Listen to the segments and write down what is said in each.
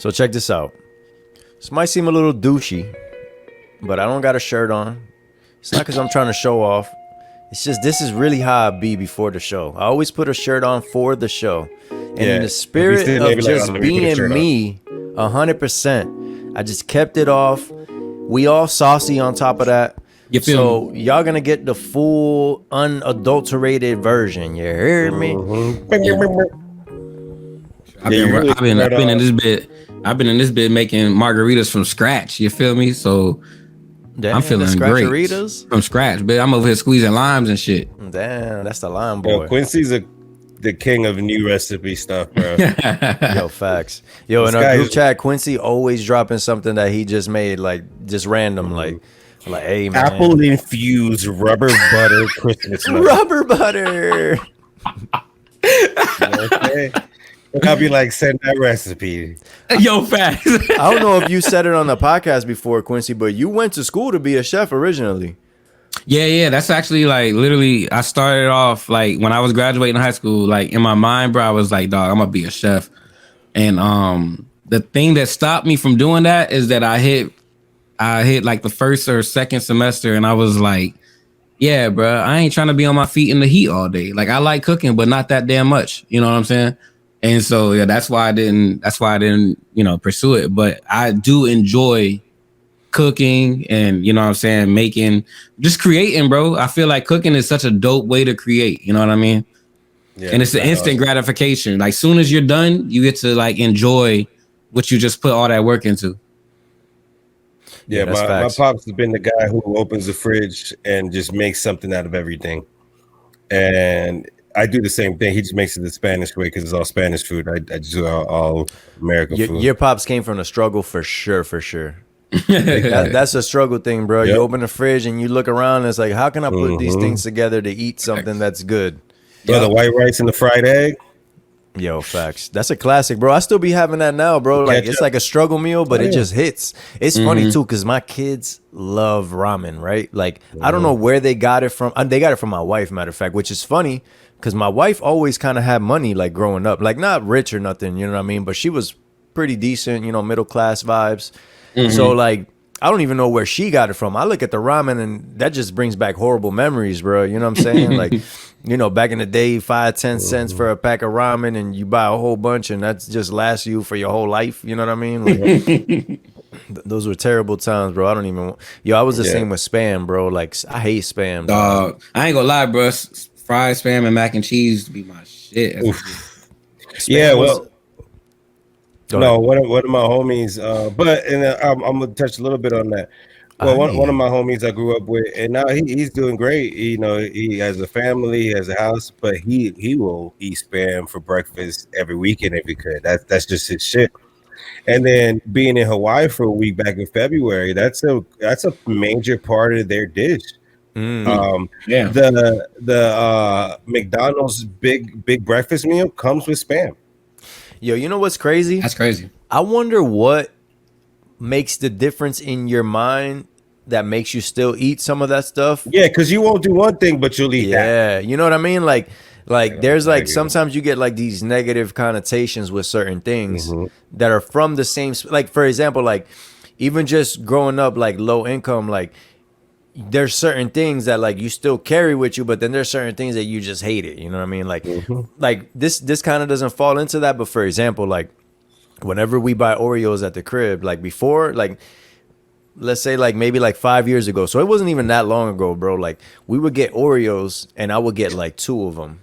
So check this out. This might seem a little douchey, but I don't got a shirt on. It's not because I'm trying to show off. It's just this is really how I be before the show. I always put a shirt on for the show. And in the spirit of just being me, 100%, I just kept it off. We all saucy on top of that. So y'all gonna get the full unadulterated version. You hear me? I've been in this bit. I've been in this bit making margaritas from scratch. You feel me? So Damn, I'm feeling great from scratch. But I'm over here squeezing limes and shit. Damn, that's the lime boy. Yo, Quincy's the king of new recipe stuff, bro. Yo, facts. Yo, in our group chat, Quincy always dropping something that he just made, like just random, like hey man, apple infused rubber butter Christmas nut. Rubber butter. Okay. I'll be like, send that recipe. Yo, facts. I don't know if you said it on the podcast before, Quincy, but you went to school to be a chef originally. Yeah. That's actually like literally. I started off like when I was graduating high school. Like in my mind, bro, I was like, dog, I'm gonna be a chef. And the thing that stopped me from doing that is that I hit like the first or second semester, and I was like, yeah, bro, I ain't trying to be on my feet in the heat all day. Like I like cooking, but not that damn much. You know what I'm saying? And so yeah, that's why I didn't pursue it. But I do enjoy cooking and you know what I'm saying, making, just creating, bro. I feel like cooking is such a dope way to create, you know what I mean? Yeah, and it's the instant gratification. Like soon as you're done, you get to like enjoy what you just put all that work into. Yeah, my pops has been the guy who opens the fridge and just makes something out of everything. And I do the same thing. He just makes it the Spanish way because it's all Spanish food. I just do all American food. Your pops came from the struggle for sure. That's a struggle thing, bro. Yep. You open the fridge and you look around and it's like, how can I put these things together to eat something that's good? Yeah, the white rice and the fried egg. Yo, facts. That's a classic, bro. I still be having that now, bro. Like it's like a struggle meal, but it just hits. It's funny too, because my kids love ramen, right? Like I don't know where they got it from. They got it from my wife, matter of fact, which is funny because my wife always kind of had money, like growing up, like not rich or nothing, you know what I mean? But she was pretty decent, you know, middle class vibes. So like I don't even know where she got it from. I look at the ramen and that just brings back horrible memories, bro. You know what I'm saying? Like, you know, back in the day, 5-10 cents for a pack of ramen and you buy a whole bunch and that's just lasts you for your whole life. You know what I mean? Like, those were terrible times, bro. I don't even. Yo, I was the same with Spam, bro. Like, I hate Spam. Dog, I ain't gonna lie, bro. Fried Spam and mac and cheese be my shit. Yeah, well. No, one of my homies, I'm gonna touch a little bit on that. Well, one of my homies I grew up with, and now he's doing great. You know, he has a family, he has a house, but he will eat Spam for breakfast every weekend if he could. That's just his shit. And then being in Hawaii for a week back in February, that's a major part of their dish. The McDonald's big breakfast meal comes with Spam. Yo, you know what's crazy? That's crazy. I wonder what makes the difference in your mind that makes you still eat some of that stuff. Yeah, because you won't do one thing, but you'll eat that. Yeah, you know what I mean? Like there's like sometimes you get like these negative connotations with certain things that are from the same. Like for example, like even just growing up like low income, like there's certain things that like you still carry with you, but then there's certain things that you just hate it. You know what I mean? Like, like this kind of doesn't fall into that. But for example, like whenever we buy Oreos at the crib, like before, like let's say like maybe like 5 years ago. So it wasn't even that long ago, bro. Like we would get Oreos and I would get like 2 of them.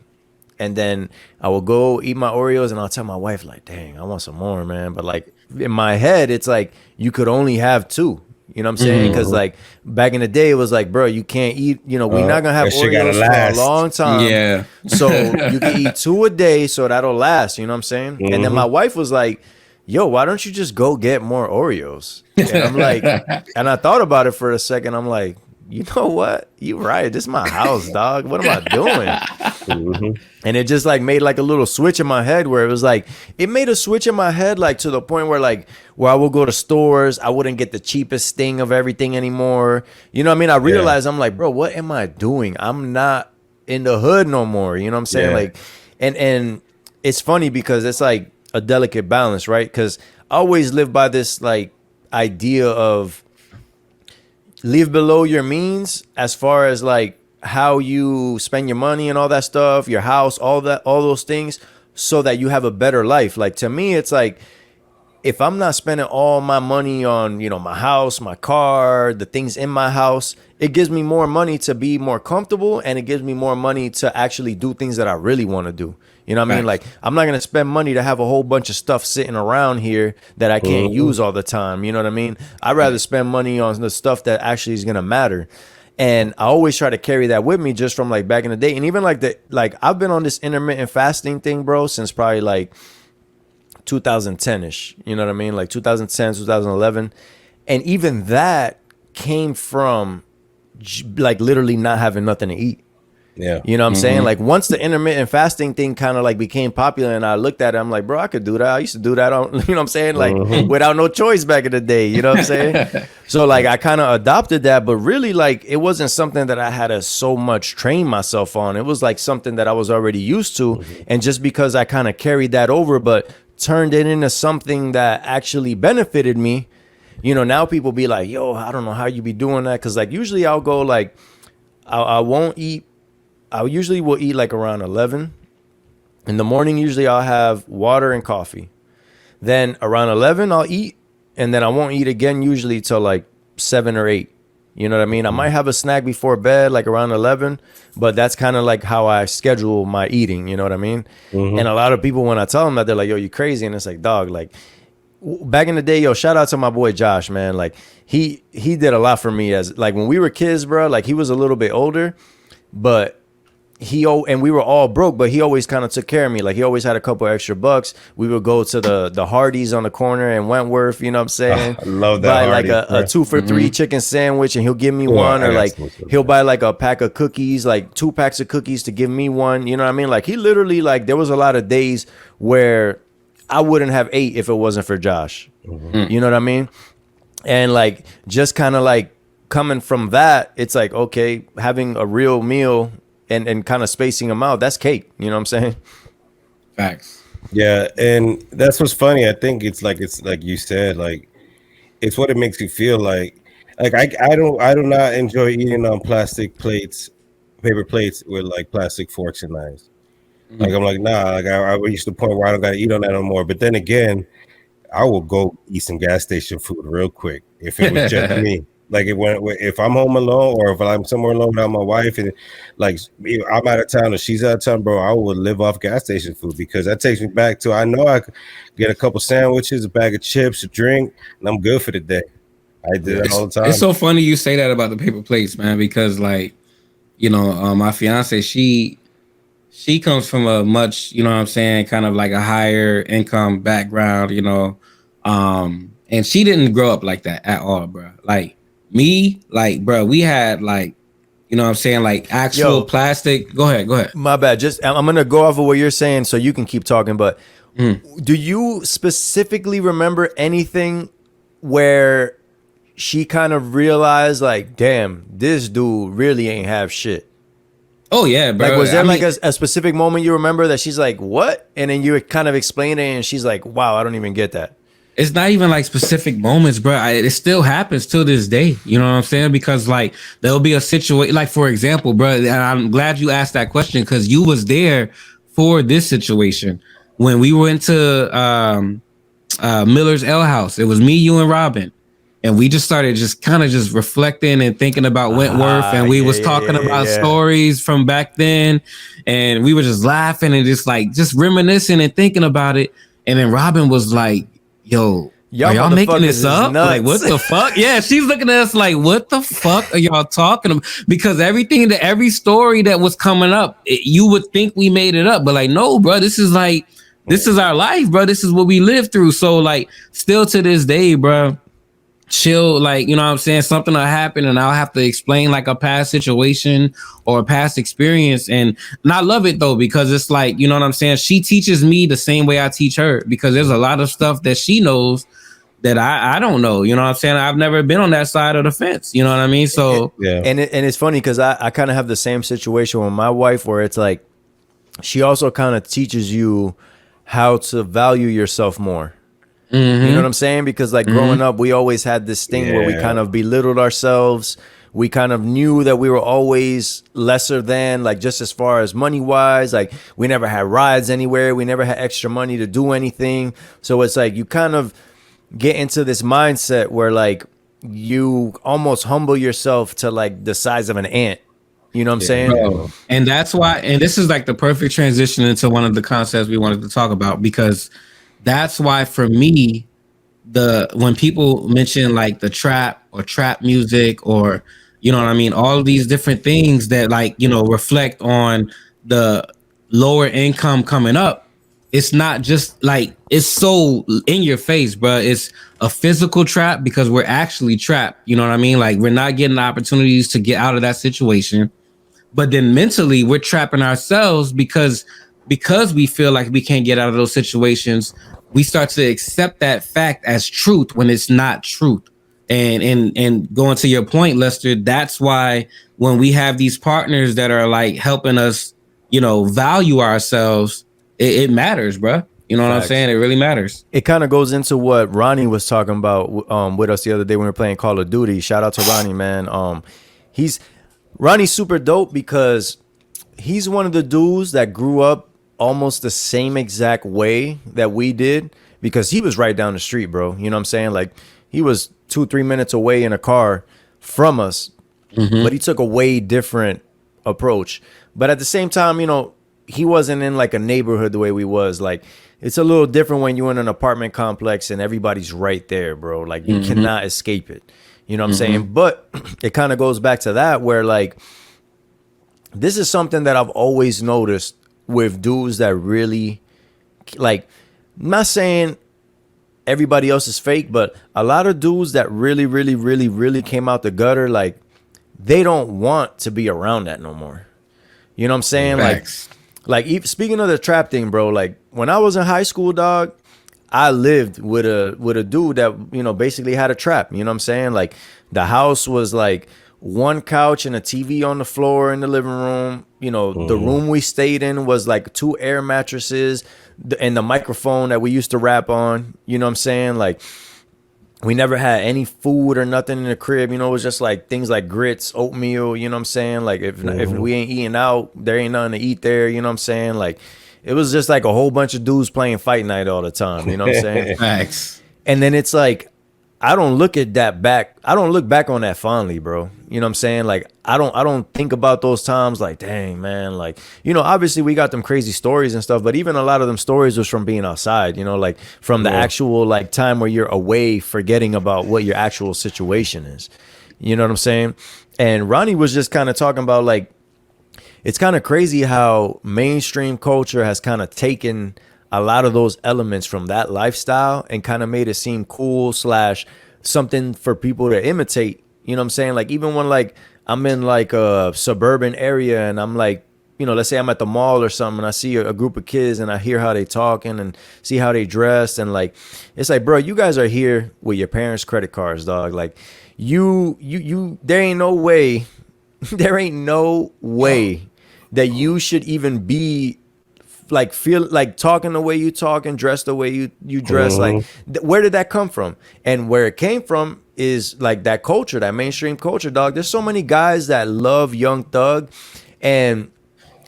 And then I would go eat my Oreos and I'll tell my wife like, dang, I want some more, man. But like in my head, it's like you could only have 2. You know what I'm saying? Because like back in the day, it was like, bro, you can't eat. You know, we're not gonna have Oreos for a long time. Yeah. So you can eat 2 a day, so that'll last. You know what I'm saying? And then my wife was like, "Yo, why don't you just go get more Oreos?" And I'm like, and I thought about it for a second. I'm like, you know what? You're right. This is my house, dog. What am I doing? And it just like made like a little switch in my head where it was like, it made a switch in my head, like to the point where like, where I would go to stores, I wouldn't get the cheapest thing of everything anymore. You know what I mean? I realized I'm like, bro, what am I doing? I'm not in the hood no more. You know what I'm saying? Like, and it's funny because it's like a delicate balance, right? Because always live by this like idea of live below your means as far as like how you spend your money and all that stuff, your house, all those things, so that you have a better life. Like to me, it's like if I'm not spending all my money on, you know, my house, my car, the things in my house, it gives me more money to be more comfortable, and it gives me more money to actually do things that I really want to do. You know what I mean? Like, I'm not going to spend money to have a whole bunch of stuff sitting around here that I can't use all the time. You know what I mean? I'd rather spend money on the stuff that actually is going to matter. And I always try to carry that with me just from like back in the day. And even like I've been on this intermittent fasting thing, bro, since probably like 2010-ish. You know what I mean? Like 2010, 2011. And even that came from like literally not having nothing to eat. Yeah. You know what I'm saying? Like once the intermittent fasting thing kind of like became popular and I looked at it, I'm like, bro, I could do that. I used to do that on, you know what I'm saying? Like without no choice back in the day, you know what I'm saying? So like I kind of adopted that, but really like it wasn't something that I had to so much train myself on. It was like something that I was already used to. And just because I kind of carried that over, but turned it into something that actually benefited me, you know, now people be like, yo, I don't know how you be doing that. Cause like usually I'll go like, I won't eat. I usually will eat like around 11. In the morning, usually I'll have water and coffee. Then around 11, I'll eat. And then I won't eat again usually till like 7 or 8. You know what I mean? I might have a snack before bed, like around 11. But that's kind of like how I schedule my eating. You know what I mean? And a lot of people, when I tell them that, they're like, yo, you crazy. And it's like, dog, like back in the day, yo, shout out to my boy Josh, man. Like he did a lot for me as like when we were kids, bro. Like he was a little bit older, but and we were all broke, but he always kind of took care of me. Like he always had a couple extra bucks. We would go to the Hardee's on the corner in Wentworth, you know what I'm saying? I love that. Buy like a 2 for $3 chicken sandwich and he'll give me one, or like he'll buy like a pack of cookies, like 2 packs of cookies to give me one. You know what I mean? Like he literally, like there was a lot of days where I wouldn't have ate if it wasn't for Josh. You know what I mean? And like just kind of like coming from that, it's like, okay, having a real meal and kind of spacing them out, that's cake. You know what I'm saying? Facts. Yeah, and that's what's funny. I think it's like you said, like it's what it makes you feel like. Like I do not enjoy eating on plastic plates, paper plates with like plastic forks and knives. Like I'm like, nah, like I reached the point where I don't gotta eat on that no more. But then again, I will go eat some gas station food real quick if it was just me. Like if I'm home alone or if I'm somewhere alone without my wife and like I'm out of town or she's out of town, bro, I would live off gas station food because that takes me back to I know I could get a couple sandwiches, a bag of chips, a drink, and I'm good for the day. I do that all the time. It's so funny you say that about the paper plates, man, because like, you know, my fiance, she comes from a much, you know what I'm saying, kind of like a higher income background, you know, and she didn't grow up like that at all, bro. Like me, like, bro, we had like, you know what I'm saying, like actual plastic. Go ahead. My bad. Just I'm gonna go off of what you're saying so you can keep talking. But do you specifically remember anything where she kind of realized like, damn, this dude really ain't have shit? Oh yeah, bro. Like, was there like a specific moment you remember that she's like, what? And then you kind of explain it and she's like, wow, I don't even get that. It's not even like specific moments, bro. It still happens till this day. You know what I'm saying? Because like there'll be a situation, like for example, bro, and I'm glad you asked that question because you was there for this situation when we went to Miller's Ale House. It was me, you, and Robin. And we just started just kind of just reflecting and thinking about Wentworth. And we was talking about stories from back then. And we were just laughing and just like just reminiscing and thinking about it. And then Robin was like, yo, are y'all making this up? Like, what the fuck? Yeah, she's looking at us like, what the fuck are y'all talking about? Because every story that was coming up, you would think we made it up. But like, no, bro, this is our life, bro. This is what we live through. So like, still to this day, bro, chill, like, you know what I'm saying, something will happen and I'll have to explain like a past situation or a past experience, and I love it though because it's like, you know what I'm saying, she teaches me the same way I teach her because there's a lot of stuff that she knows that I don't know, you know what I'm saying. I've never been on that side of the fence, you know what I mean. So yeah, and it's funny because I kind of have the same situation with my wife where it's like she also kind of teaches you how to value yourself more. You know what I'm saying? Because like growing up, we always had this thing where we kind of belittled ourselves. We kind of knew that we were always lesser than, like, just as far as money wise. Like, we never had rides anywhere. We never had extra money to do anything. So it's like you kind of get into this mindset where like you almost humble yourself to like the size of an ant. You know what I'm saying? Bro. And that's why, and this is like the perfect transition into one of the concepts we wanted to talk about, because that's why for me, when people mention like the trap or trap music, or you know what I mean, all of these different things that like, you know, reflect on the lower income coming up, it's not just like, it's so in your face, bro. It's a physical trap because we're actually trapped. You know what I mean? Like, we're not getting opportunities to get out of that situation. But then mentally, we're trapping ourselves because we feel like we can't get out of those situations. We start to accept that fact as truth when it's not truth. And going to your point, Lester, that's why when we have these partners that are like helping us, you know, value ourselves, it matters, bro. You know what I'm saying? It really matters. It kind of goes into what Ronnie was talking about with us the other day when we were playing Call of Duty. Shout out to Ronnie, man. Ronnie's super dope because he's one of the dudes that grew up almost the same exact way that we did, because he was right down the street, bro. You know what I'm saying? Like, he was 2-3 minutes away in a car from us, but he took a way different approach. But at the same time, you know, he wasn't in like a neighborhood the way we was. Like, it's a little different when you're in an apartment complex and everybody's right there, bro. Like, you cannot escape it. You know what I'm saying? But it kind of goes back to that where like, this is something that I've always noticed with dudes that really, like, I'm not saying everybody else is fake, but a lot of dudes that really, really, really, really came out the gutter, like, they don't want to be around that no more. You know what I'm saying? Facts. Like speaking of the trap thing, bro, like when I was in high school, dog, I lived with a dude that, you know, basically had a trap. You know what I'm saying? Like, the house was like one couch and a TV on the floor in the living room. You know, the room we stayed in was like 2 air mattresses and the microphone that we used to rap on. You know what I'm saying? Like, we never had any food or nothing in the crib. You know, it was just like things like grits, oatmeal. You know what I'm saying? Like, if we ain't eating out, there ain't nothing to eat there. You know what I'm saying? Like, it was just like a whole bunch of dudes playing Fight Night all the time. You know what I'm saying? Facts. And then it's like, I don't look at that back. I don't look back on that fondly, bro. You know what I'm saying? Like, I don't think about those times like, dang, man. Like, you know, obviously we got them crazy stories and stuff, but even a lot of them stories was from being outside, you know, like from the actual like time where you're away, forgetting about what your actual situation is. You know what I'm saying? And Ronnie was just kind of talking about like, it's kind of crazy how mainstream culture has kind of taken a lot of those elements from that lifestyle and kind of made it seem cool / something for people to imitate. You know what I'm saying? Like, even when like I'm in like a suburban area and I'm like, you know, let's say I'm at the mall or something and I see a group of kids and I hear how they talking and see how they dressed, and like, it's like, bro, you guys are here with your parents' credit cards, dog. Like, you there ain't no way that you should even be like, feel like talking the way you talk and dress the way you dress. Like, where did that come from? And where it came from is like that culture, that mainstream culture, dog. There's so many guys that love Young Thug. And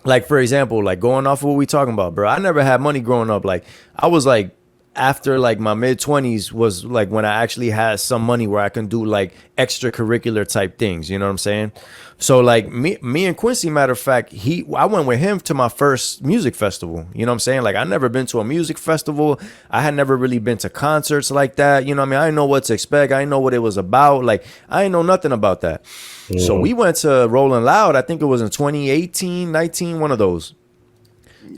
like, for example, like going off of what we talking about, bro, I never had money growing up. Like, I was like, after like my mid-20s was like when I actually had some money where I can do like extracurricular type things. You know what I'm saying? So like me and Quincy, matter of fact, I went with him to my first music festival. You know what I'm saying? Like, I never been to a music festival. I had never really been to concerts like that. You know what I mean? I didn't know what to expect. I didn't know what it was about. Like, I didn't know nothing about that. So we went to Rolling Loud. I think it was in 2018, 19, one of those.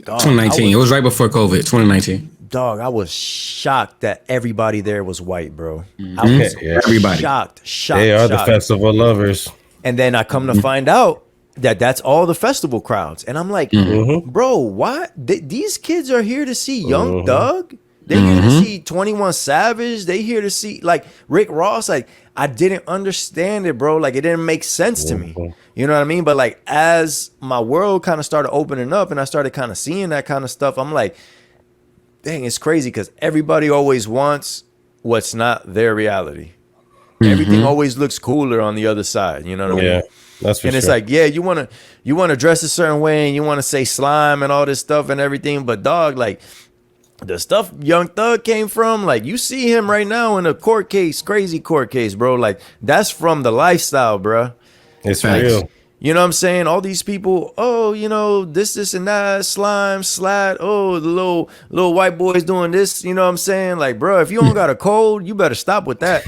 Dog, 2019. It was right before COVID, 2019. Dog, I was shocked that everybody there was white, bro. I was everybody shocked. They are the festival lovers. And then I come to find out that that's all the festival crowds. And I'm like, bro, what? These kids are here to see Young Thug? They're here to see 21 Savage. They here to see like Rick Ross. Like, I didn't understand it, bro. Like, it didn't make sense to me. You know what I mean? But like, as my world kind of started opening up and I started kind of seeing that kind of stuff, I'm like, dang, it's crazy because everybody always wants what's not their reality. Mm-hmm. Everything always looks cooler on the other side. You know what I mean? Yeah, that's for and it's sure. like, yeah, you wanna dress a certain way and you wanna say slime and all this stuff and everything, but dog, like the stuff Young Thug came from, like you see him right now in a court case, crazy court case, bro. Like that's from the lifestyle, bro. It's Like, real. you know what I'm saying? All these people, oh, you know, this and that, slime, slat, oh, the little white boys doing this, you know what I'm saying? Like, bro, if you don't got a cold, you better stop with that.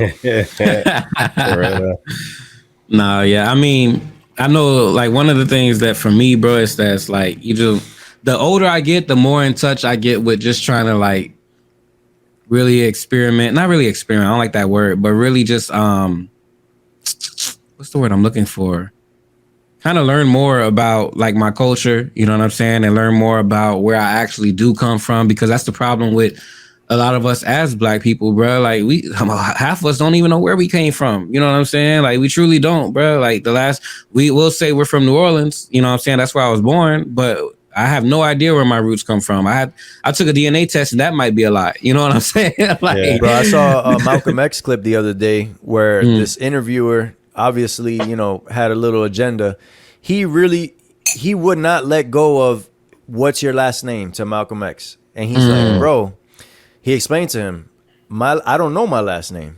Nah, yeah. I mean, I know like one of the things that for me, bro, is that's like the older I get, the more in touch I get with just trying to like really experiment. Not really experiment, I don't like that word, but really just what's the word I'm looking for? Kind of learn more about like my culture, you know what I'm saying, and learn more about where I actually do come from, because that's the problem with a lot of us as black people, bro. Like half of us don't even know where we came from. You know what I'm saying? Like we truly don't, bro. Like we will say we're from New Orleans. You know what I'm saying? That's where I was born, but I have no idea where my roots come from. I took a DNA test and that might be a lie. You know what I'm saying? Like, Yeah. Bro, I saw a Malcolm X clip the other day where this interviewer obviously, you know, had a little agenda. He would not let go of what's your last name to Malcolm X. And he's like, bro, he explained to him, I don't know my last name.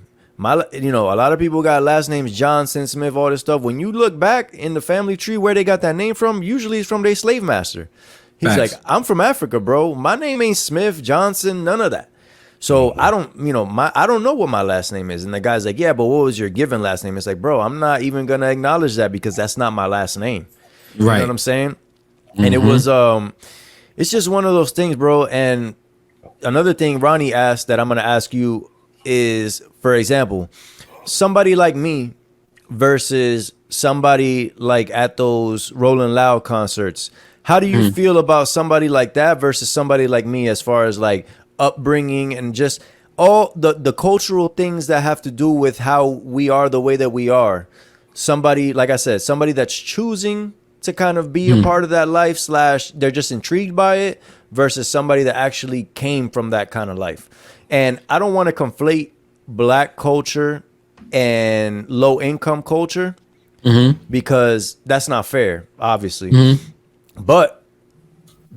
You know, a lot of people got last names Johnson, Smith, all this stuff. When you look back in the family tree where they got that name from, usually it's from their slave master. He's Facts. like, I'm from Africa, bro. My name ain't Smith, Johnson, none of that. So I don't know what my last name is. And the guy's like, yeah, but what was your given last name? It's like, bro, I'm not even gonna acknowledge that because that's not my last name. You right. know what I'm saying? And it was it's just one of those things, bro. And another thing Ronnie asked that I'm gonna ask you is, for example, somebody like me versus somebody like at those Rolling Loud concerts. How do you feel about somebody like that versus somebody like me as far as like upbringing and just all the cultural things that have to do with how we are the way that we are? Somebody, like I said, somebody that's choosing to kind of be a part of that life / they're just intrigued by it versus somebody that actually came from that kind of life. And I don't want to conflate black culture and low income culture because that's not fair, obviously. But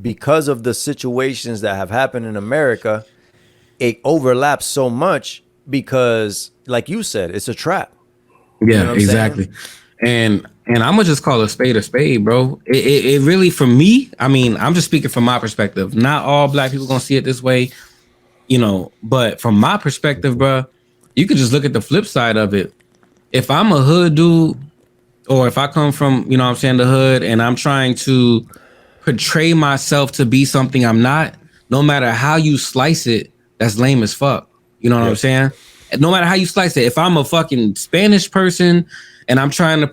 because of the situations that have happened in America, it overlaps so much because, like you said, it's a trap. Yeah, You know what I'm exactly. saying? And I'm gonna just call a spade, bro. It really, for me, I mean, I'm just speaking from my perspective. Not all black people gonna see it this way, you know. But from my perspective, bro, you could just look at the flip side of it. If I'm a hood dude, or if I come from, you know what I'm saying, the hood, and I'm trying to portray myself to be something I'm not, no matter how you slice it, that's lame as fuck. You know what I'm saying? No matter how you slice it, if I'm a fucking Spanish person and I'm trying to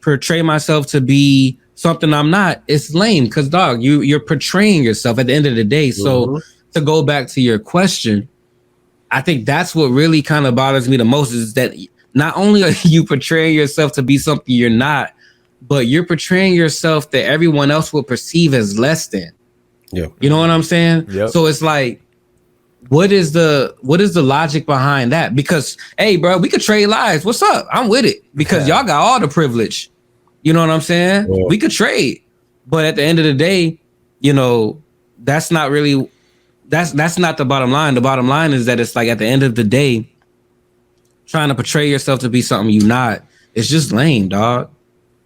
portray myself to be something I'm not, it's lame because, dog, you're portraying yourself at the end of the day. So to go back to your question, I think that's what really kind of bothers me the most is that not only are you portraying yourself to be something you're not, but you're portraying yourself that everyone else will perceive as less than. Yeah. You know what I'm saying? Yep. So it's like, what is the logic behind that? Because, hey, bro, we could trade lives. What's up? I'm with it because y'all got all the privilege. You know what I'm saying? Yeah. We could trade, but at the end of the day, you know, that's not really that's not the bottom line. The bottom line is that it's like at the end of the day, trying to portray yourself to be something you're not, it's just lame, dog.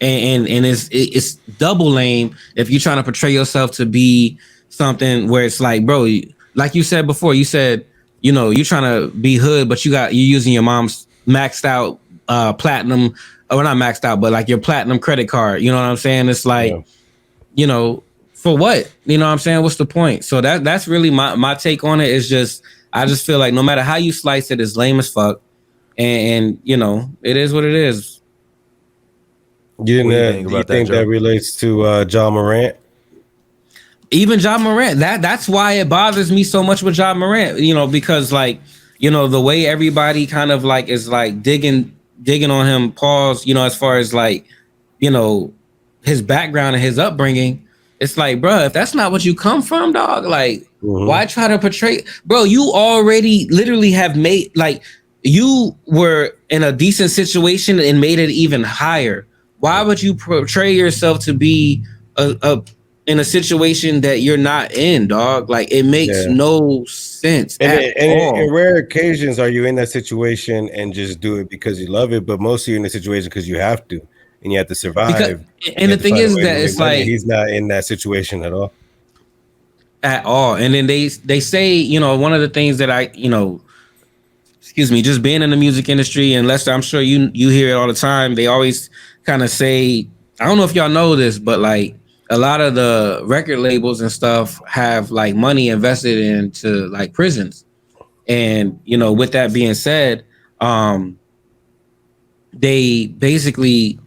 And it's double lame if you're trying to portray yourself to be something where it's like, bro, like you said before, you said, you know, you're trying to be hood, but you're using your mom's maxed out platinum, or not maxed out, but like your platinum credit card. You know what I'm saying? It's like, you know, for what? You know what I'm saying? What's the point? So that's really my take on it. Is just, I just feel like no matter how you slice it, it's lame as fuck. And you know, it is what it is. Do you think that relates to John Morant? Even John Morant, that's why it bothers me so much with John Morant, you know, because like, you know, the way everybody kind of like is like digging on him, pause, you know, as far as like, you know, his background and his upbringing, It's like, bro, if that's not what you come from, dog, like, why try to portray, bro? You already literally have made, like, you were in a decent situation and made it even higher. Why would you portray yourself to be a in a situation that you're not in, dog? Like, it makes no sense at all. In rare occasions, are you in that situation and just do it because you love it? But mostly you're in the situation because you have to, and you have to survive. And the thing is that it's like he's not in that situation at all. At all. And then they say, you know, one of the things that I, you know, excuse me, just being in the music industry, and Lester, I'm sure you hear it all the time. They always kind of say, I don't know if y'all know this, but like a lot of the record labels and stuff have like money invested into like prisons. And, you know, with that being said, they basically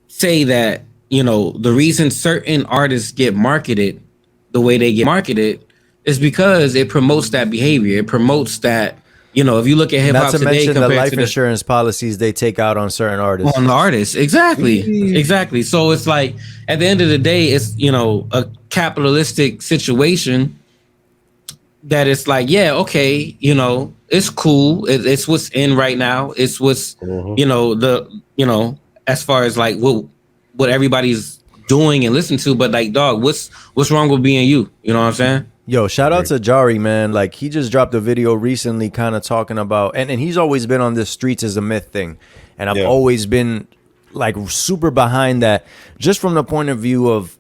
say that, you know, the reason certain artists get marketed the way they get marketed is because it promotes that behavior. It promotes that, you know, if you look at hip hop today, not to mention the life insurance policies they take out on certain artists. On the artists, exactly. So it's like at the end of the day, it's, you know, a capitalistic situation that it's like, yeah, okay, you know, it's cool. It's what's in right now. It's what's, you know, as far as like what everybody's doing and listening to. But like, dog, what's wrong with being you? You know what I'm saying? Yo, shout out to Jari, man. Like, he just dropped a video recently kind of talking about, and he's always been on this streets is a myth thing. And I've always been like super behind that, just from the point of view of,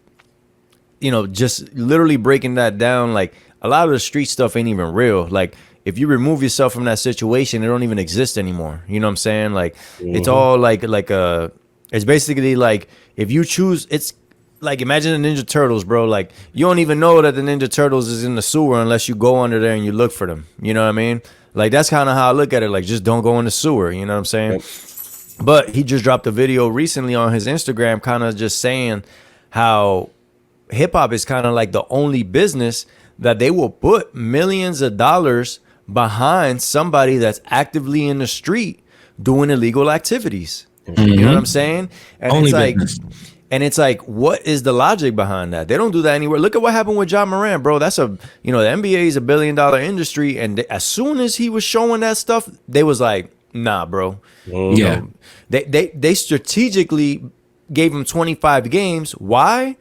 you know, just literally breaking that down. Like, a lot of the street stuff ain't even real. Like, if you remove yourself from that situation, it don't even exist anymore. You know what I'm saying? Like, it's all like it's basically like, if you choose, it's like, imagine the Ninja Turtles, bro. Like, you don't even know that the Ninja Turtles is in the sewer unless you go under there and you look for them. You know what I mean? Like, that's kind of how I look at it. Like, just don't go in the sewer. You know what I'm saying? Yep. But he just dropped a video recently on his Instagram kind of just saying how hip hop is kind of like the only business that they will put millions of dollars behind somebody that's actively in the street doing illegal activities. You know what I'm saying? And only it's like, business. And it's like, what is the logic behind that? They don't do that anywhere. Look at what happened with Ja Morant, bro. That's the NBA is $1 billion industry. And as soon as he was showing that stuff, they was like, nah, bro. You know, they strategically gave him 25 games. Why?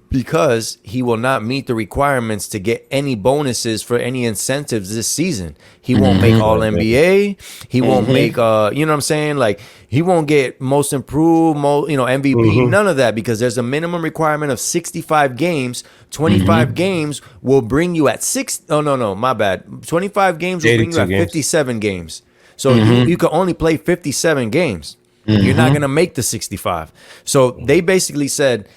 Because he will not meet the requirements to get any bonuses for any incentives this season. He won't make All NBA. He won't make, you know what I'm saying? Like, he won't get most improved, MVP, none of that, because there's a minimum requirement of 65 games. 25 games will bring you at 25 games will bring you at 57 games. So you can only play 57 games. You're not going to make the 65. So they basically said,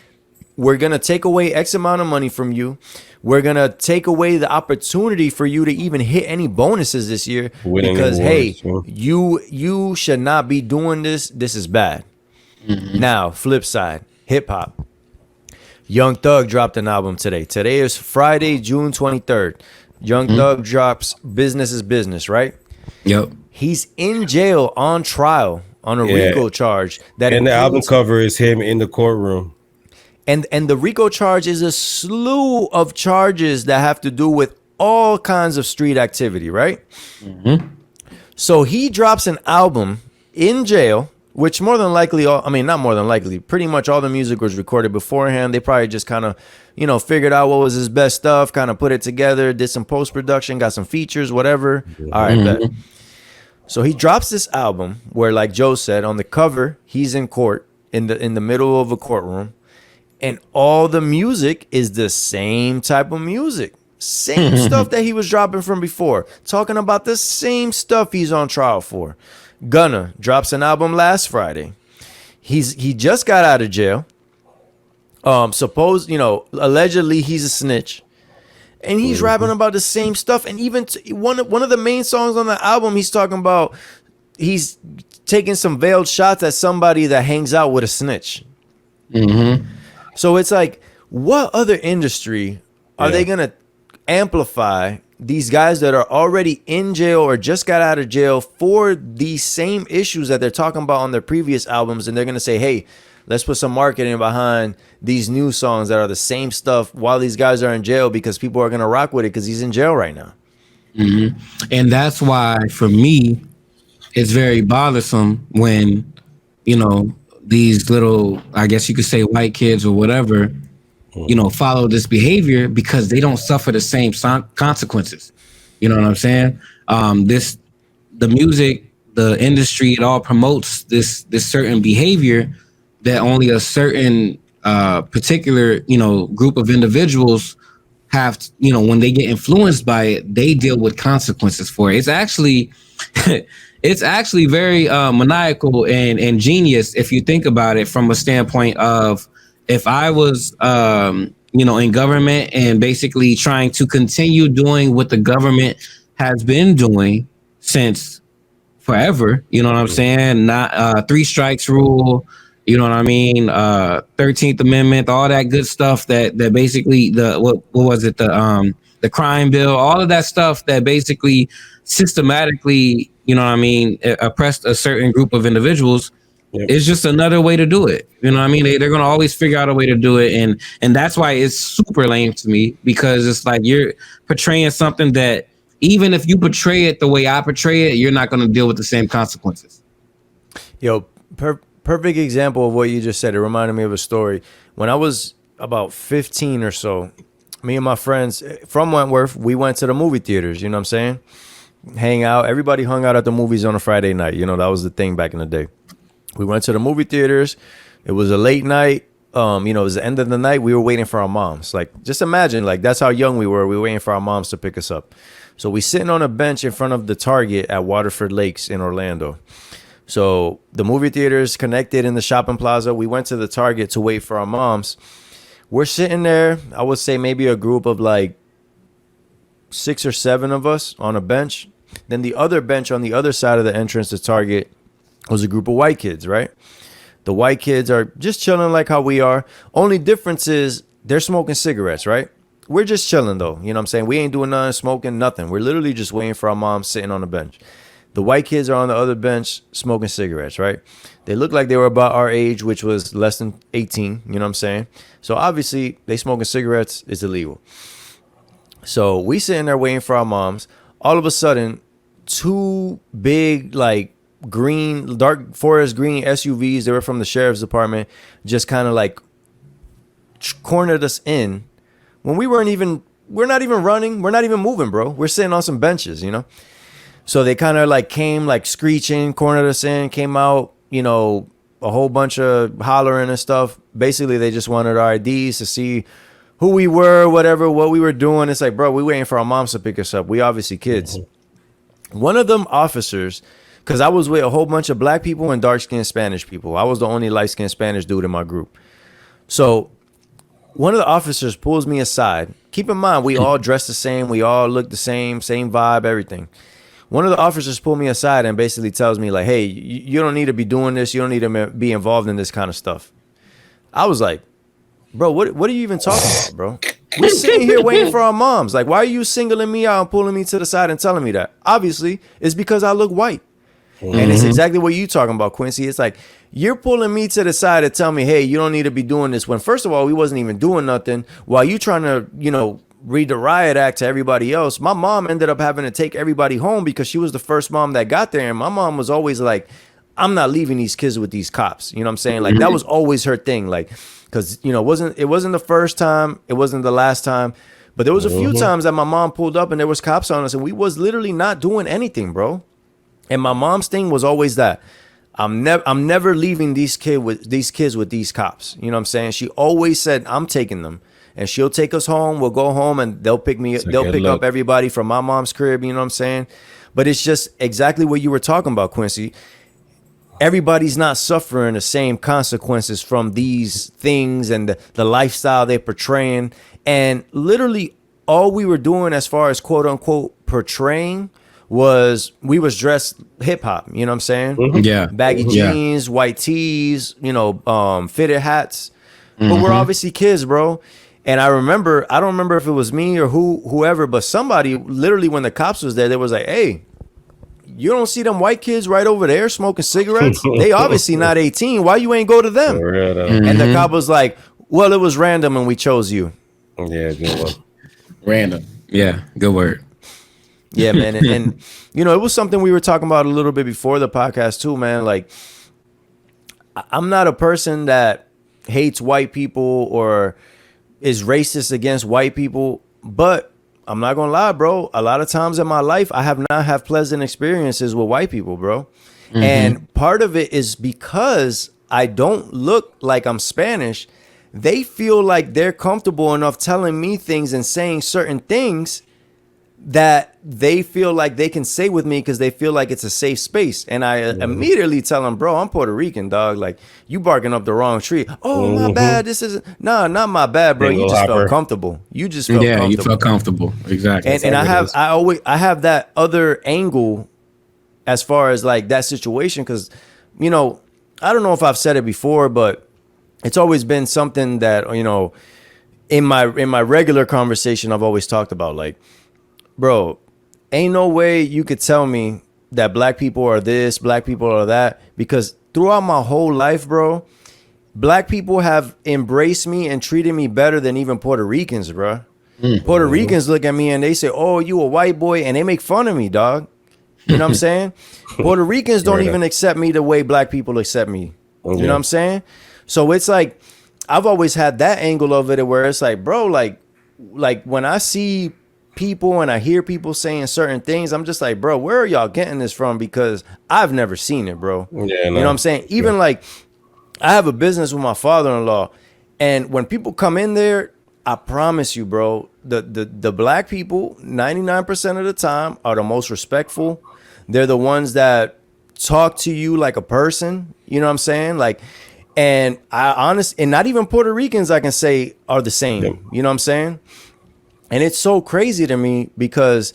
we're going to take away X amount of money from you. We're going to take away the opportunity for you to even hit any bonuses this year. Because, hey, you should not be doing this. This is bad. Now, flip side, hip hop. Young Thug dropped an album today. Today is Friday, June 23rd. Young Thug drops Business is Business, right? Yep. He's in jail on trial on a RICO charge. And the album cover is him in the courtroom. And the RICO charge is a slew of charges that have to do with all kinds of street activity, right? So he drops an album in jail, which more than likely, not more than likely, pretty much all the music was recorded beforehand. They probably just kind of, figured out what was his best stuff, kind of put it together, did some post-production, got some features, whatever. All right, bet. So he drops this album where, like Joe said, on the cover, he's in court in the middle of a courtroom. And all the music is the same type of music. Same stuff that he was dropping from before. Talking about the same stuff he's on trial for. Gunna drops an album last Friday. He just got out of jail. Allegedly he's a snitch. And he's rapping about the same stuff. And even one of the main songs on the album, he's talking about he's taking some veiled shots at somebody that hangs out with a snitch. So it's like, what other industry are they going to amplify these guys that are already in jail or just got out of jail for these same issues that they're talking about on their previous albums, and they're gonna say, hey, let's put some marketing behind these new songs that are the same stuff while these guys are in jail, because people are gonna rock with it because he's in jail right now. Mm-hmm. And that's why, for me, it's very bothersome when, these little, I guess you could say, white kids or whatever, follow this behavior because they don't suffer the same consequences. You know what I'm saying? The music, the industry, it all promotes this certain behavior that only a certain particular, group of individuals have, when they get influenced by it, they deal with consequences for it. It's actually, it's actually very maniacal and genius if you think about it from a standpoint of, if I was, in government and basically trying to continue doing what the government has been doing since forever, you know what I'm saying? Not 3 strikes rule, you know what I mean? 13th Amendment, all that good stuff that basically what was it? The crime bill, all of that stuff that basically systematically, you know what I mean, oppressed a certain group of individuals. Yep. It's just another way to do it. You know what I mean? They're going to always figure out a way to do it. And that's why it's super lame to me, because it's like you're portraying something that even if you portray it the way I portray it, you're not going to deal with the same consequences. Yo, perfect example of what you just said. It reminded me of a story. When I was about 15 or so, me and my friends from Wentworth, we went to the movie theaters, you know what I'm saying? Hang out. Everybody hung out at the movies on a Friday night. You know, that was the thing back in the day. We went to the movie theaters. It was a late night. It was the end of the night. We were waiting for our moms. Like, just imagine, like, that's how young we were. We were waiting for our moms to pick us up. So we sitting on a bench in front of the Target at Waterford Lakes in Orlando. So the movie theaters connected in the shopping plaza. We went to the Target to wait for our moms. We're sitting there. I would say maybe a group of like 6 or 7 of us on a bench. Then the other bench on the other side of the entrance to Target was a group of white kids, right? The white kids are just chilling like how we are. Only difference is they're smoking cigarettes, right? We're just chilling though. You know what I'm saying? We ain't doing nothing, smoking, nothing. We're literally just waiting for our mom sitting on the bench. The white kids are on the other bench smoking cigarettes, right? They look like they were about our age, which was less than 18. You know what I'm saying? So obviously they smoking cigarettes is illegal. So we sitting there waiting for our moms. All of a sudden, 2 big, like, dark forest green SUVs, they were from the sheriff's department, just kind of like cornered us in when we're not even running, we're not even moving, bro. We're sitting on some benches, you know? So they kind of like came like screeching, cornered us in, came out, a whole bunch of hollering and stuff. Basically, they just wanted our IDs to see who we were, whatever, what we were doing. It's like, bro, we waiting for our moms to pick us up. We obviously kids. One of them officers, because I was with a whole bunch of black people and dark-skinned Spanish people. I was the only light-skinned Spanish dude in my group. So one of the officers pulls me aside. Keep in mind, we all dress the same. We all look the same vibe, everything. One of the officers pulled me aside and basically tells me, like, hey, you don't need to be doing this. You don't need to be involved in this kind of stuff. I was like, bro, what are you even talking about, bro? We're sitting here waiting for our moms. Like, why are you singling me out and pulling me to the side and telling me that? Obviously, it's because I look white. And it's exactly what you're talking about, Quincy. It's like, you're pulling me to the side to tell me, hey, you don't need to be doing this, when first of all, we wasn't even doing nothing, while you trying to, read the riot act to everybody else. My mom ended up having to take everybody home because she was the first mom that got there. And my mom was always like, I'm not leaving these kids with these cops. You know what I'm saying? Like, that was always her thing. Like, because, it wasn't the first time. It wasn't the last time. But there was a few times that my mom pulled up and there was cops on us and we was literally not doing anything, bro. And my mom's thing was always that I'm never leaving these kids with these cops. You know what I'm saying? She always said, I'm taking them. And she'll take us home. We'll go home and they'll pick up everybody from my mom's crib. You know what I'm saying? But it's just exactly what you were talking about, Quincy. Everybody's not suffering the same consequences from these things and the lifestyle they're portraying. And literally all we were doing as far as quote unquote portraying was we was dressed hip hop, you know what I'm saying? Yeah. Baggy jeans, white tees, fitted hats. But we're obviously kids, bro. And I don't remember if it was me or whoever, but somebody literally, when the cops was there, they was like, hey, you don't see them white kids right over there smoking cigarettes? They obviously not 18. Why you ain't go to them? And the cop was like, well, it was random and we chose you. Yeah, good one. Random. Yeah, good word. Yeah, man. And you know, it was something we were talking about a little bit before the podcast too, man. Like, I'm not a person that hates white people or is racist against white people, but I'm not gonna lie, bro. A lot of times in my life, I have not had pleasant experiences with white people, bro. And part of it is because I don't look like I'm Spanish. They feel like they're comfortable enough telling me things and saying certain things that they feel like they can say with me because they feel like it's a safe space. And I immediately tell them, bro, I'm Puerto Rican, dog. Like, you barking up the wrong tree. Oh, my bad. This is not my bad, bro. You just felt comfortable. You just felt comfortable. You felt comfortable. Exactly. And I have that other angle as far as like that situation, because, you know, I don't know if I've said it before, but it's always been something that, you know, in my regular conversation, I've always talked about, like, bro, ain't no way you could tell me that black people are this, black people are that, because throughout my whole life, bro, black people have embraced me and treated me better than even Puerto Ricans, bro. Puerto Ricans look at me and they say, oh, you a white boy, and they make fun of me, dog. You know what I'm saying? Puerto Ricans don't even accept me the way black people accept me. You know what I'm saying? So it's like, I've always had that angle of it where it's like, bro, like when I see people and I hear people saying certain things, I'm just like, bro, where are y'all getting this from? Because I've never seen it, bro. You know what I'm saying? Even like, I have a business with my father-in-law, and when people come in there, I promise you, bro, the black people 99% of the time are the most respectful. They're the ones that talk to you like a person. You know what I'm saying? Like, and and not even Puerto Ricans, I can say, are the same. You know what I'm saying? And it's so crazy to me because,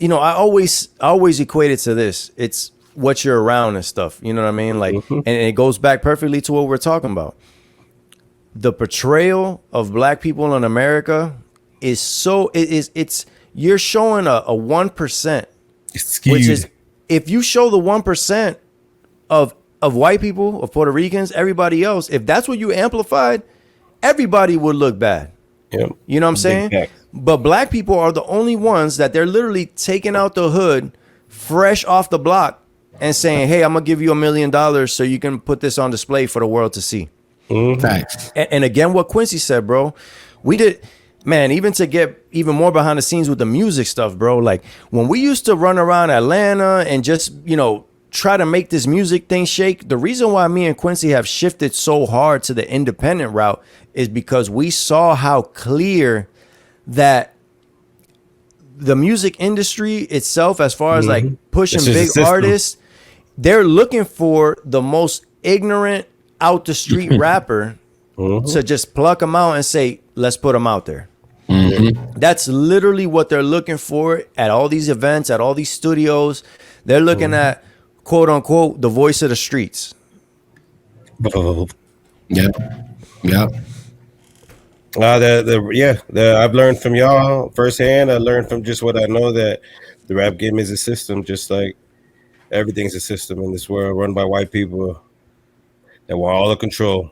you know, I always equate it to this. It's what you're around and stuff. You know what I mean? Like, and it goes back perfectly to what we're talking about. The portrayal of black people in America is so, it's you're showing a 1%, which is, if you show the 1% of white people, of Puerto Ricans, everybody else, if that's what you amplified, everybody would look bad. You know what I'm saying? But black people are the only ones that they're literally taking out the hood fresh off the block and saying, hey, I'm gonna give you $1 million so you can put this on display for the world to see. Thanks. And again, what Quincy said, bro, we did, man, even to get even more behind the scenes with the music stuff, bro, like when we used to run around Atlanta and just, you know, try to make this music thing shake, the reason why me and Quincy have shifted so hard to the independent route is because we saw how clear that the music industry itself, as far as like pushing big artists, they're looking for the most ignorant out the street rapper to just pluck them out and say, let's put them out there. That's literally what they're looking for at all these events, at all these studios. They're looking at, quote unquote, the voice of the streets. I've learned from y'all firsthand. I learned from just what I know, that the rap game is a system, just like everything's a system in this world run by white people that want all the control.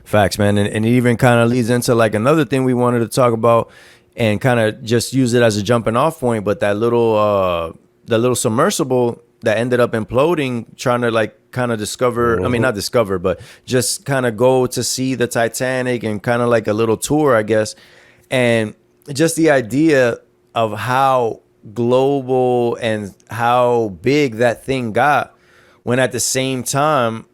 Facts, man. And it even kind of leads into like another thing we wanted to talk about and kind of just use it as a jumping off point. But that little submersible that ended up imploding, trying to like kind of discover, I mean, not discover, but just kind of go to see the Titanic and kind of like a little tour, I guess. And just the idea of how global and how big that thing got, when at the same time,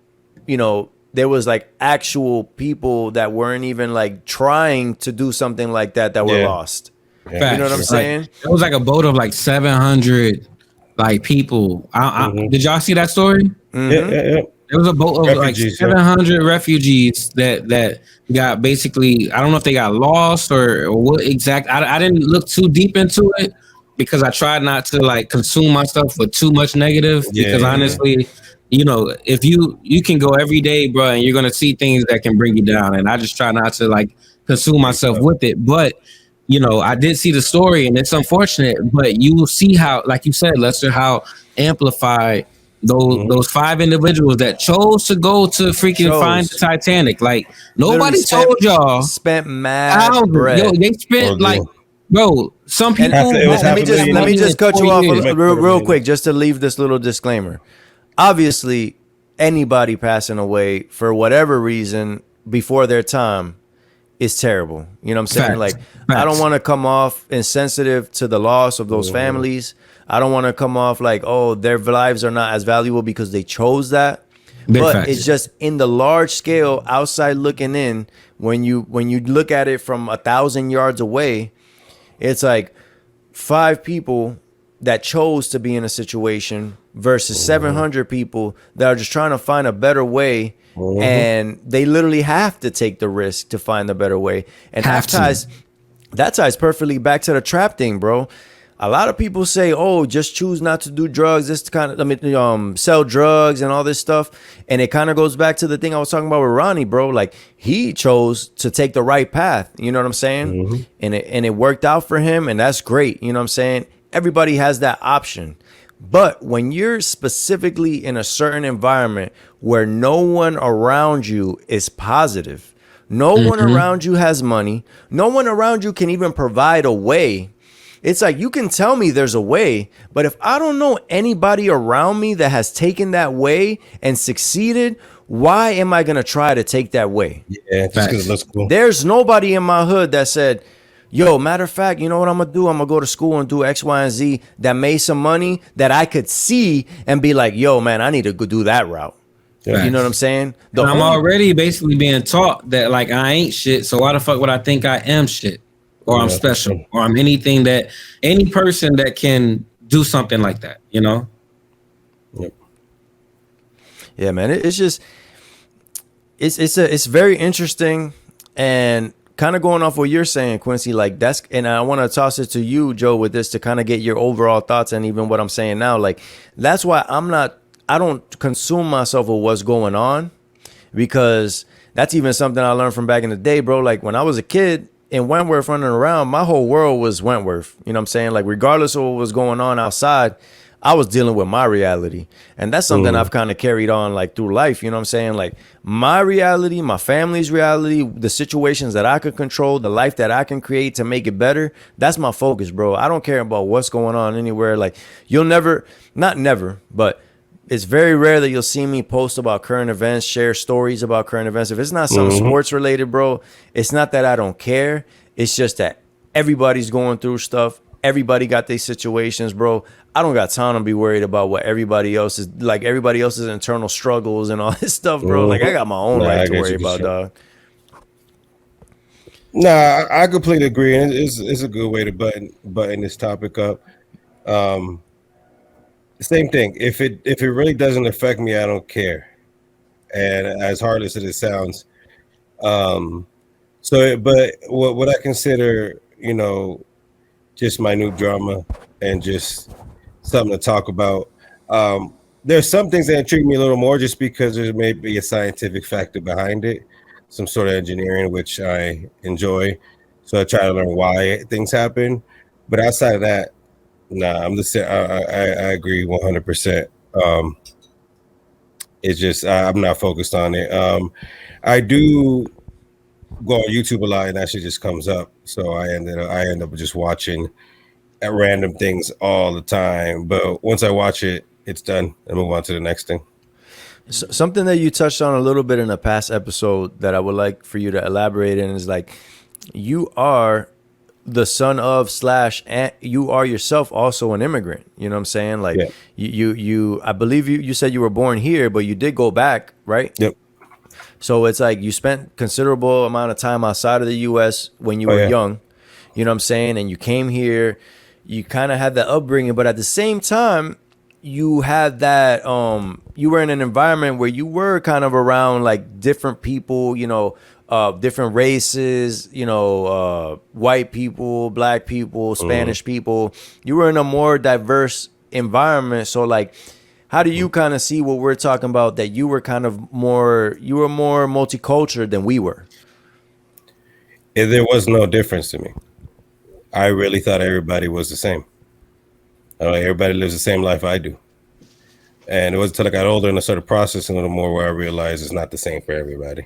you know, there was like actual people that weren't even like trying to do something like that were lost. You know what I'm saying? Like, it was like a boat of like 700 like people. Did y'all see that story? There was a boat of refugees, like 700 refugees that got basically, I don't know if they got lost or what exact. I didn't look too deep into it because I tried not to like consume myself with too much negative, because honestly, you know, if you can go every day, bro, and you're gonna see things that can bring you down. And I just try not to like consume myself with it. But you know, I did see the story, and it's unfortunate. But you will see how, like you said, Lester, how amplified those 5 individuals that chose to go to freaking find the Titanic. Like nobody told y'all. Spent mad Thousands. bread. Yo, they spent like, bro. Some people. Let me just cut you off real quick, just to leave this little disclaimer. Obviously, anybody passing away for whatever reason before their time is terrible. You know what I'm saying? Like, I don't want to come off insensitive to the loss of those families. I don't want to come off like, oh, their lives are not as valuable because they chose that. But it's just in the large scale, outside looking in, when you look at it from 1,000 yards away, it's like 5 people that chose to be in a situation versus 700 people that are just trying to find a better way. And they literally have to take the risk to find the better way. And that ties perfectly back to the trap thing, bro. A lot of people say, oh, just choose not to do drugs. This kind of, sell drugs and all this stuff. And it kind of goes back to the thing I was talking about with Ronnie, bro. Like, he chose to take the right path. You know what I'm saying? And it worked out for him. And that's great. You know what I'm saying? Everybody has that option. But when you're specifically in a certain environment where no one around you is positive, no one around you has money, no one around you can even provide a way. It's like, you can tell me there's a way, but if I don't know anybody around me that has taken that way and succeeded, why am I going to try to take that way? Yeah, just because it looks cool. There's nobody in my hood that said, yo, matter of fact, you know what I'm going to do? I'm going to go to school and do X, Y, and Z that made some money that I could see and be like, yo, man, I need to go do that route. Yeah. You know what I'm saying? I'm already basically being taught that, like, I ain't shit. So why the fuck would I think I am shit? Or I'm special, or I'm anything that any person that can do something like that, you know? Yep. Yeah, man. It's just, it's very interesting, and kind of going off what you're saying, Quincy, like that's, and I want to toss it to you, Joe, with this to kind of get your overall thoughts and even what I'm saying now. Like, that's why I don't consume myself with what's going on, because that's even something I learned from back in the day, bro. Like, when I was a kid, in Wentworth running around, my whole world was Wentworth. You know what I'm saying? Like, regardless of what was going on outside, I was dealing with my reality. And that's something I've kind of carried on like through life. You know what I'm saying? Like, my reality, my family's reality, the situations that I could control, the life that I can create to make it better. That's my focus, bro. I don't care about what's going on anywhere. Like, you'll never, not never, but it's very rare that you'll see me post about current events, share stories about current events. If it's not something sports related, bro, it's not that I don't care. It's just that everybody's going through stuff. Everybody got their situations, bro. I don't got time to be worried about what everybody else is, like everybody else's internal struggles and all this stuff, bro. Like, I got my own life to worry about, dog. Nah, I completely agree. And it's a good way to button this topic up. Same thing. If it really doesn't affect me, I don't care. And as hard as it sounds, but what I consider, you know, just minute drama and just something to talk about. There's some things that intrigue me a little more, just because there may be a scientific factor behind it, some sort of engineering, which I enjoy. So I try to learn why things happen. But outside of that, nah, I'm just saying, I agree 100%. It's just I'm not focused on it. I do go on YouTube a lot, and that shit just comes up. So I end up just watching at random things all the time. But once I watch it, it's done, and move on to the next thing. Something that you touched on a little bit in a past episode that I would like for you to elaborate in is, like, you are the son of / you are yourself also an immigrant. You know what I'm saying? Like, you I believe you said you were born here, but you did go back, right? Yep. So it's like you spent considerable amount of time outside of the U.S. when you were young. You know what I'm saying? And you came here, you kind of had that upbringing, but at the same time, you had that, you were in an environment where you were kind of around like different people, you know, different races, you know, white people, black people, Spanish people. You were in a more diverse environment. So, like, how do you kind of see what we're talking about? That you were more multicultural than we were. There was no difference to me. I really thought everybody was the same. Everybody lives the same life I do. And it wasn't until I got older and I started processing a little more where I realized it's not the same for everybody.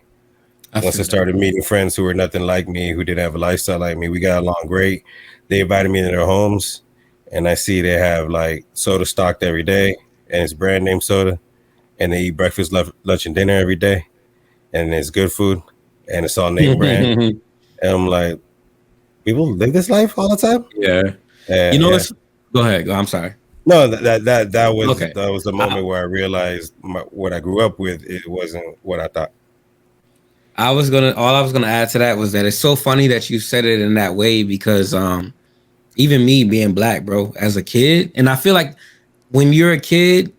Once I started meeting friends who were nothing like me, who didn't have a lifestyle like me, we got along great. They invited me to their homes, and I see they have like soda stocked every day, and it's brand name soda, and they eat breakfast, lunch, and dinner every day, and it's good food, and it's all name brand. And I'm like, people live this life all the time? Yeah. Go ahead. I'm sorry. No, that was the moment where I realized what I grew up with, it wasn't what I thought. All I was gonna add to that was that it's so funny that you said it in that way, because even me being black, bro, as a kid, and I feel like when you're a kid,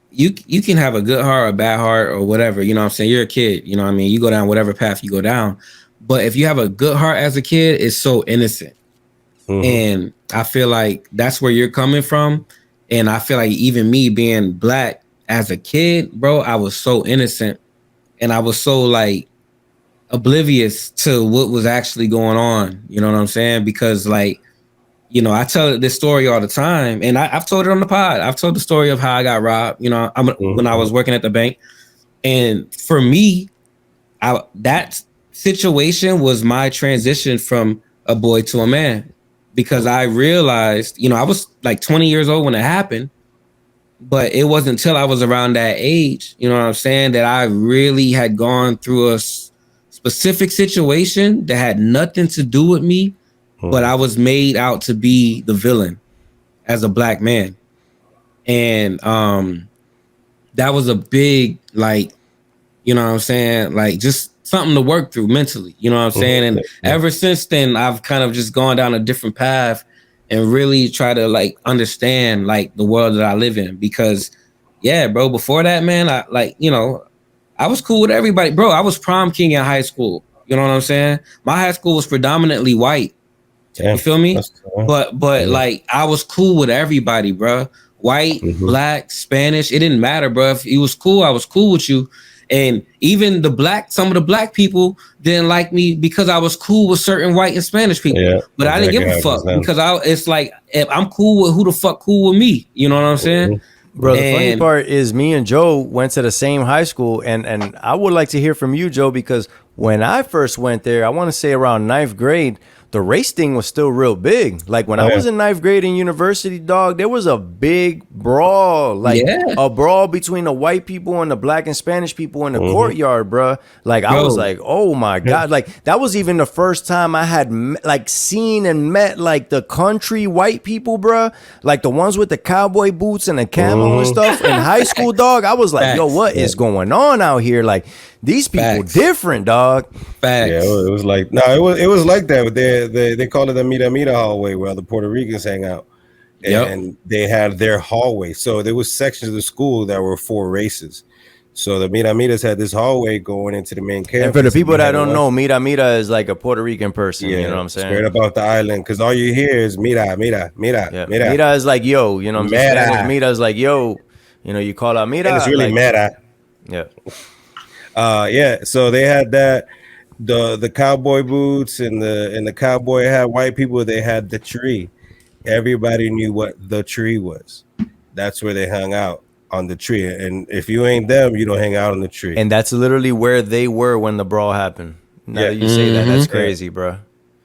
you can have a good heart or a bad heart or whatever, you know what I'm saying? You're a kid, you know what I mean? You go down whatever path you go down. But if you have a good heart as a kid, it's so innocent. Mm-hmm. And I feel like that's where you're coming from. And I feel like even me being black as a kid, bro, I was so innocent. And I was so like oblivious to what was actually going on. You know what I'm saying? Because like, you know, I tell this story all the time, and I've told it on the pod. I've told the story of how I got robbed, you know, when I was working at the bank. And for me, that situation was my transition from a boy to a man, because I realized, you know, I was like 20 years old when it happened. But it wasn't until I was around that age, you know what I'm saying, that I really had gone through a specific situation that had nothing to do with me, but I was made out to be the villain as a black man. And that was a big, like, you know what I'm saying, like just something to work through mentally, you know what I'm saying? And ever since then, I've kind of just gone down a different path and really try to like understand like the world that I live in. Because yeah, bro, before that, man, I like, you know, I was cool with everybody, bro. I was prom king in high school. You know what I'm saying? My high school was predominantly white. Damn, you feel me? But like I was cool with everybody, bro. White, black, Spanish, it didn't matter, bro. If you was cool, I was cool with you. And even some of the black people didn't like me because I was cool with certain white and Spanish people. Yeah, but I didn't give a fuck because it's like, if I'm cool with who the fuck cool with me. You know what I'm saying? Bro, the funny part is me and Joe went to the same high school, and I would like to hear from you, Joe, because when I first went there, I want to say around 9th grade, the race thing was still real big. Like when I was in 9th grade in university, dog, there was a big brawl, like a brawl between the white people and the black and Spanish people in the courtyard, bro. Like I was like, oh my God. Like that was even the first time I had like seen and met like the country white people, bro. Like the ones with the cowboy boots and the camo and stuff in high school, dog. I was like, yo, what is going on out here? Like these people different, dog. Facts. Yeah, it was like it was like that. But they call it the Mira hallway where the Puerto Ricans hang out, and they had their hallway. So there was sections of the school that were for races. So the Miras had this hallway going into the main campus. And for the people that don't know, Mira is like a Puerto Rican person. You know what I'm saying? Straight up off the island, because all you hear is Mira. Mira is like yo. You know what I'm saying? Mira is like yo. You know, you call out Mira. And it's really like, Mira. Yeah. So they had that, the cowboy boots and the cowboy hat. White people, they had the tree. Everybody knew what the tree was. That's where they hung out, on the tree. And if you ain't them, you don't hang out on the tree. And that's literally where they were when the brawl happened. Now that you say that, that's crazy, bro.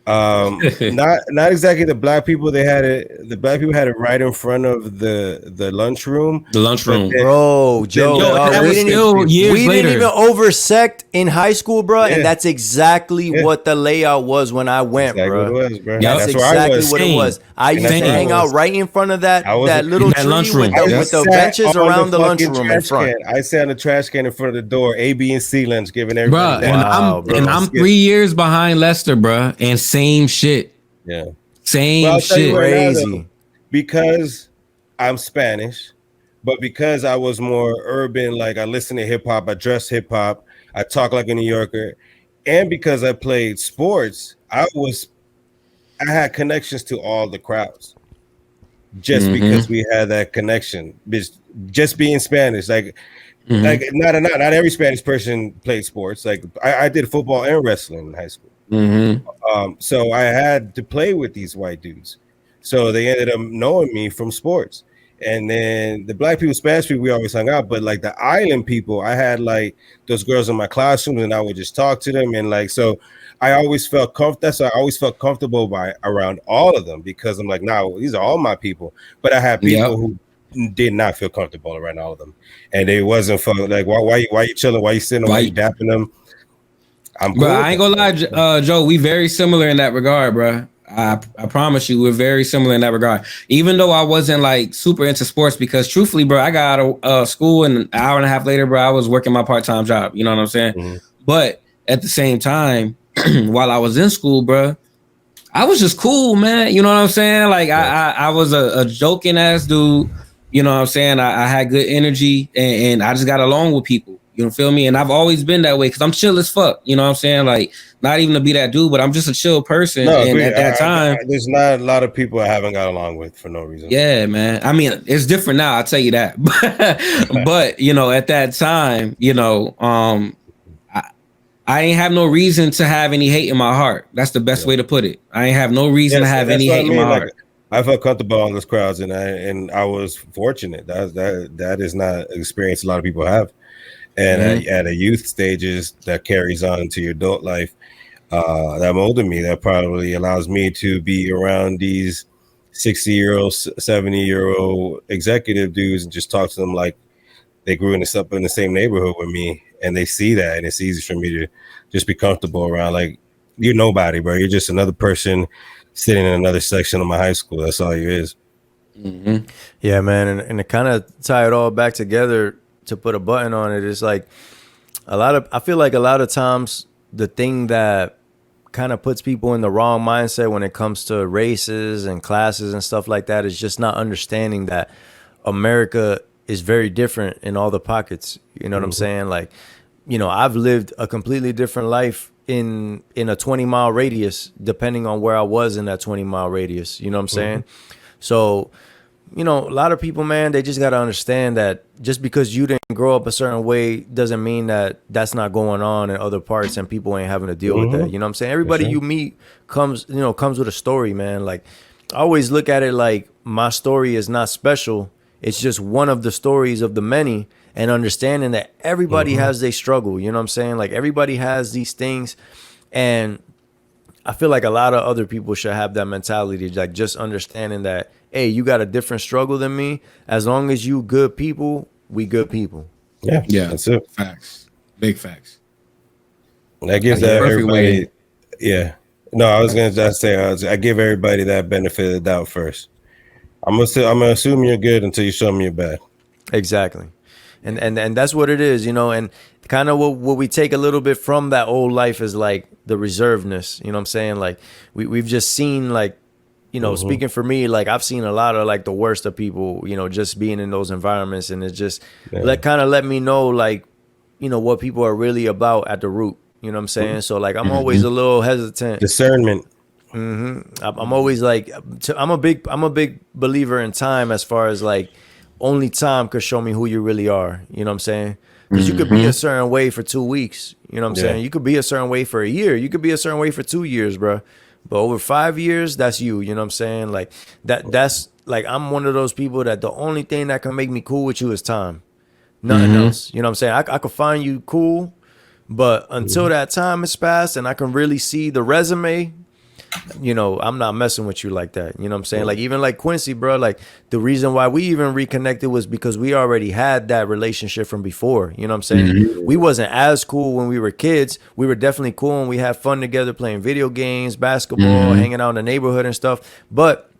Not exactly the black people. They had it. The black people had it right in front of the lunchroom. The lunchroom, bro. Joe, we didn't even oversect in high school, bro. And that's exactly what the layout was when I went, bro. That's exactly what it was. I used to hang out right in front of that little tree lunchroom with the benches around the lunchroom in front. I sat on the trash can in front of the door. A, B, and C lunch, giving everybody. I'm 3 years behind Lester, bro, and same shit. Yeah. Same shit. Crazy. Now, because I'm Spanish, but because I was more urban, like I listen to hip hop, I dress hip hop, I talk like a New Yorker, and because I played sports, I had connections to all the crowds. just because we had that connection. Just being Spanish, like not every Spanish person played sports. Like I did football and wrestling in high school. So I had to play with these white dudes. So they ended up knowing me from sports. And then the black people, Spanish people, we always hung out. But like the island people, I had like those girls in my classroom, and I would just talk to them. And like, so I always felt comfortable. That's why I always felt comfortable around all of them, because I'm like, nah, these are all my people. But I had people who did not feel comfortable around all of them, and they wasn't fun. Like, why you chilling? Why you sitting? Why you dapping them? I'm cool. Bro, I ain't gonna lie, Joe. We very similar in that regard, bro. I promise you, we're very similar in that regard. Even though I wasn't like super into sports, because truthfully, bro, I got out of school, and an hour and a half later, bro, I was working my part-time job. You know what I'm saying? But at the same time, while I was in school, bro, I was just cool, man. You know what I'm saying? Like I was a joking ass dude. You know what I'm saying? I had good energy, and I just got along with people. You know, feel me? And I've always been that way, because I'm chill as fuck. You know what I'm saying? Like, not even to be that dude, but I'm just a chill person. No, and at that time, there's not a lot of people I haven't got along with for no reason. Yeah, man. I mean, it's different now, I'll tell you that. But you know, at that time, you know, I ain't have no reason to have any hate in my heart. That's the best way to put it. I ain't have no reason to have any hate in my heart. I felt comfortable on those crowds, and I was fortunate. That is not an experience a lot of people have. And at a youth stages, that carries on into your adult life. That molded me. That probably allows me to be around these 60-year-old, 70-year-old executive dudes and just talk to them like they grew up in the same neighborhood with me, and they see that, and it's easy for me to just be comfortable around. Like, you're nobody, bro. You're just another person sitting in another section of my high school. That's all you is. Yeah, man, and to kind of tie it all back together, to put a button on it, is like I feel like a lot of times the thing that kind of puts people in the wrong mindset when it comes to races and classes and stuff like that is just not understanding that America is very different in all the pockets. You know what I'm saying? Like, you know, I've lived a completely different life in a 20-mile radius, depending on where I was in that 20-mile radius. You know what I'm saying? So, you know, a lot of people, man, they just got to understand that just because you didn't grow up a certain way doesn't mean that that's not going on in other parts and people ain't having to deal with that. You know what I'm saying? Everybody you meet comes with a story, man. Like, I always look at it like my story is not special. It's just one of the stories of the many, and understanding that everybody has their struggle. You know what I'm saying? Like, everybody has these things, and I feel like a lot of other people should have that mentality, like just understanding that, hey, you got a different struggle than me. As long as you good people, we good people. Yeah, that's it. Facts, big facts. That gives everybody. Yeah, no, I was gonna just say I give everybody that benefit of the doubt first. I'm gonna assume you're good until you show me you're bad. Exactly, and that's what it is, you know. And kind of what we take a little bit from that old life is like the reservedness. You know what I'm saying? Like we've just seen, like, you know, speaking for me, like I've seen a lot of like the worst of people, you know, just being in those environments, and it just let me know, like, you know, what people are really about at the root. You know what I'm saying? So like I'm always a little hesitant. Discernment. I'm always like, I'm a big believer in time, as far as like only time could show me who you really are. You know what I'm saying? Because you could be a certain way for 2 weeks. You know what I'm saying? You could be a certain way for a year. You could be a certain way for 2 years, bro. But over 5 years, that's you. You know what I'm saying? Like that's like, I'm one of those people that the only thing that can make me cool with you is time. Nothing else. You know what I'm saying? I could find you cool, but until that time has passed and I can really see the resume, you know, I'm not messing with you like that. You know what I'm saying? Like, even like Quincy, bro, like the reason why we even reconnected was because we already had that relationship from before. You know what I'm saying? We wasn't as cool when we were kids. We were definitely cool and we had fun together playing video games, basketball, hanging out in the neighborhood and stuff. But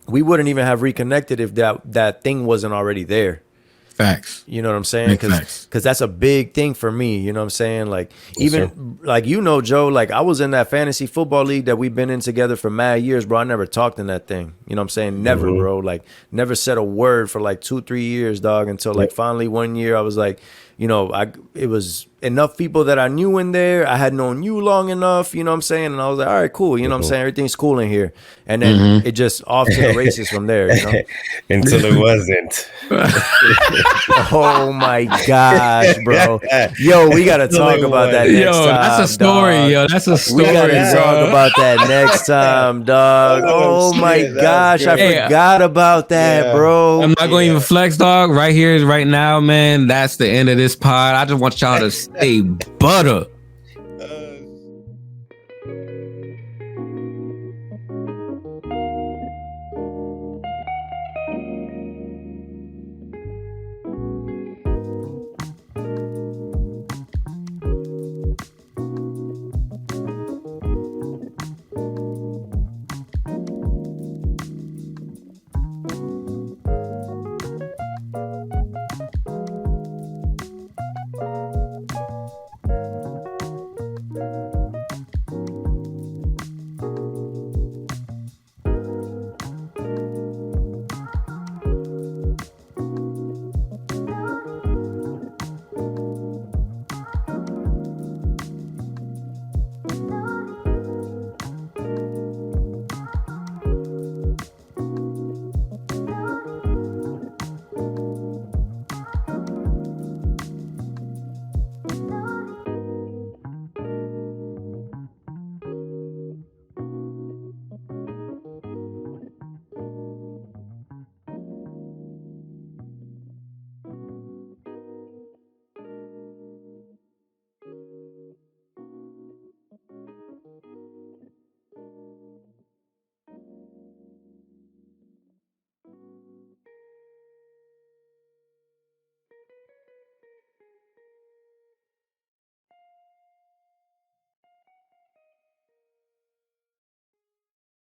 we wouldn't even have reconnected if that thing wasn't already there. Facts. You know what I'm saying? Because that's a big thing for me. You know what I'm saying? Like, even like, you know, Joe, like I was in that fantasy football league that we've been in together for mad years, bro. I never talked in that thing. You know what I'm saying? Never, bro. Like, never said a word for like 2-3 years, dog, until like finally one year I was like, you know, it was enough people that I knew in there. I had known you long enough, you know what I'm saying? And I was like, all right, cool. You know what I'm saying? Everything's cool in here. And then it just off to the races from there, you know? Until it wasn't. Oh my gosh, bro. Yo, we got to talk about that next time. That's a story, dog. yo. That's a story. We got to talk about that next time, dog. Oh my gosh, I forgot about that, bro. I'm not going to even flex, dog. Right here, right now, man. That's the end of this pod. I just want y'all to stay butter.